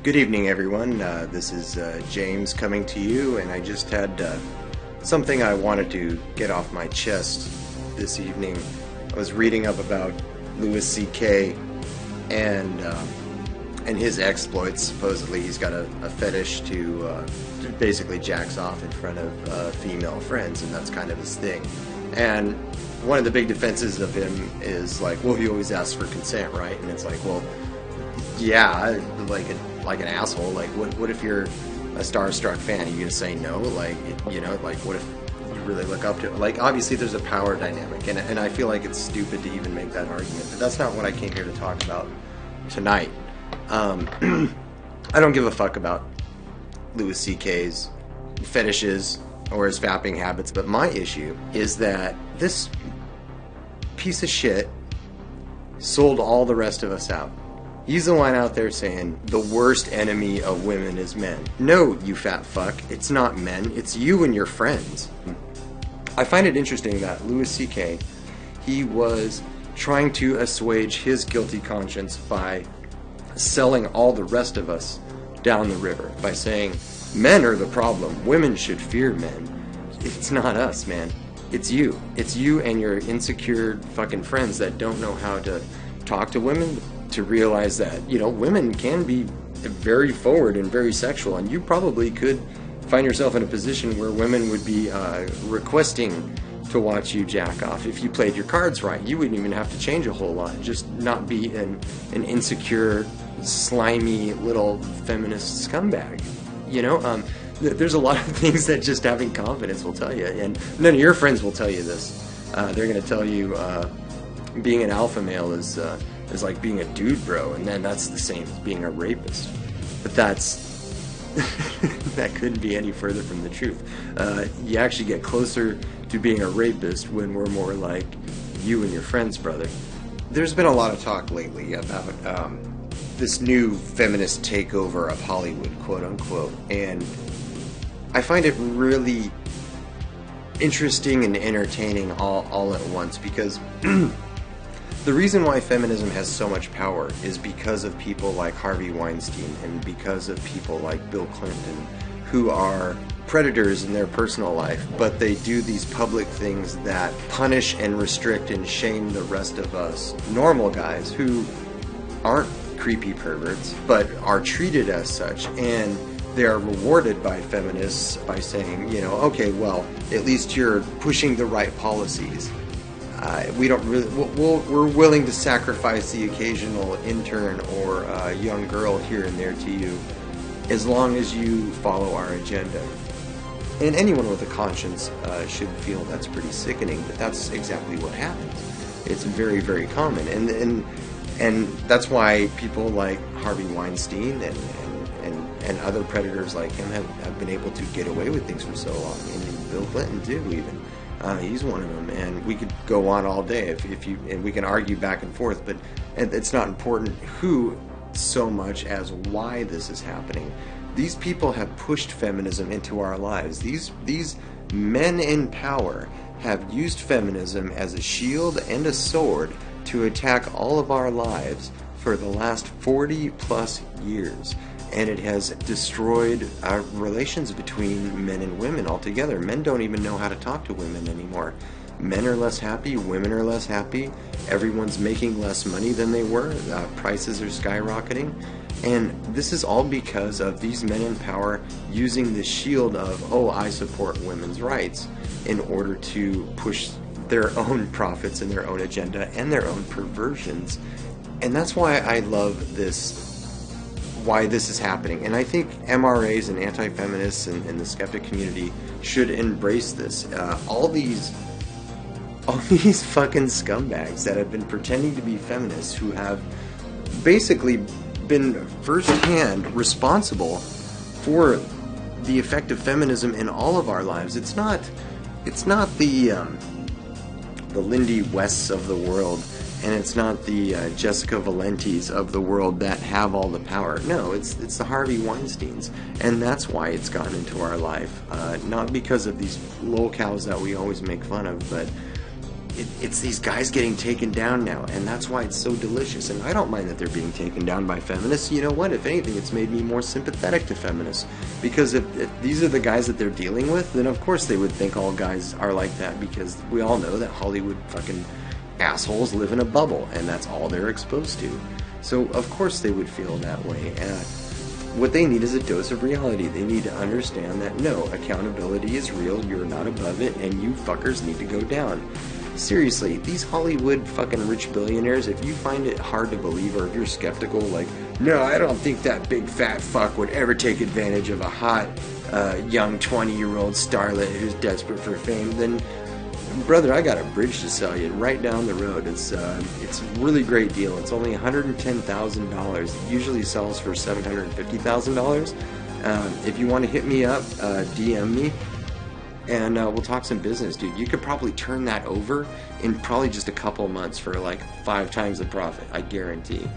Good evening, everyone. This is James coming to you, and I just had something I wanted to get off my chest this evening. I was reading up about Louis C.K. and his exploits. Supposedly, he's got a fetish to basically jacks off in front of female friends, and that's kind of his thing. And one of the big defenses of him is like, well, he always asks for consent, right? And it's like, well, yeah, like an asshole. Like, what if you're a starstruck fan? Are you gonna say no? Like, like, what if you really look up to it? Like, obviously there's a power dynamic, and I feel like it's stupid to even make that argument, but that's not what I came here to talk about tonight. I don't give a fuck about Louis C.K.'s fetishes or his fapping habits, but my issue is that this piece of shit sold all the rest of us out. He's the one out there saying the worst enemy of women is men. No, you fat fuck, it's not men, it's you and your friends. I find it interesting that Louis C.K., he was trying to assuage his guilty conscience by selling all the rest of us down the river, by saying men are the problem, women should fear men. It's not us, man. It's you. It's you and your insecure fucking friends that don't know how to talk to women, to realize that, women can be very forward and very sexual, and you probably could find yourself in a position where women would be requesting to watch you jack off if you played your cards right. You wouldn't even have to change a whole lot, just not be an insecure, slimy little feminist scumbag. There's a lot of things that just having confidence will tell you, and none of your friends will tell you this. They're going to tell you being an alpha male is like being a dude bro, and then that's the same as being a rapist. But that couldn't be any further from the truth. You actually get closer to being a rapist when we're more like you and your friends, brother. There's been a lot of talk lately about this new feminist takeover of Hollywood, quote unquote, and I find it really interesting and entertaining all at once, because the reason why feminism has so much power is because of people like Harvey Weinstein and because of people like Bill Clinton, who are predators in their personal life, but they do these public things that punish and restrict and shame the rest of us normal guys who aren't creepy perverts, but are treated as such, and they are rewarded by feminists by saying, okay, well, at least you're pushing the right policies. We're willing to sacrifice the occasional intern or young girl here and there to you, as long as you follow our agenda. And anyone with a conscience should feel that's pretty sickening, but that's exactly what happens. It's very, very common, and that's why people like Harvey Weinstein and other predators like him have been able to get away with things for so long, and Bill Clinton too, even. He's one of them, and we could go on all day and we can argue back and forth, but it's not important who so much as why this is happening. These people have pushed feminism into our lives. These men in power have used feminism as a shield and a sword to attack all of our lives for the last 40 plus years. And it has destroyed our relations between men and women altogether. Men don't even know how to talk to women anymore. Men are less happy, women are less happy, everyone's making less money than they were, prices are skyrocketing. And this is all because of these men in power using the shield of, I support women's rights, in order to push their own profits and their own agenda and their own perversions. And that's why I love why this is happening. And I think MRAs and anti-feminists and the skeptic community should embrace this. All these fucking scumbags that have been pretending to be feminists, who have basically been firsthand responsible for the effect of feminism in all of our lives. It's not the Lindy Wests of the world, and it's not the Jessica Valenti's of the world that have all the power. No, it's the Harvey Weinsteins, and that's why it's gone into our life. Not because of these lolcows that we always make fun of, but it's these guys getting taken down now, and that's why it's so delicious. And I don't mind that they're being taken down by feminists. You know what? If anything, it's made me more sympathetic to feminists, because if these are the guys that they're dealing with, then of course they would think all guys are like that, because we all know that Hollywood fucking assholes live in a bubble, and that's all they're exposed to. So of course they would feel that way. What they need is a dose of reality. They need to understand that no, accountability is real, you're not above it, and you fuckers need to go down. Seriously, these Hollywood fucking rich billionaires, if you find it hard to believe, or if you're skeptical, like, no, I don't think that big fat fuck would ever take advantage of a hot, young 20-year-old starlet who's desperate for fame, then brother, I got a bridge to sell you right down the road. It's a really great deal. It's only $110,000. It usually sells for $750,000. If you want to hit me up, DM me, and we'll talk some business, dude. You could probably turn that over in probably just a couple months for like 5 times the profit, I guarantee.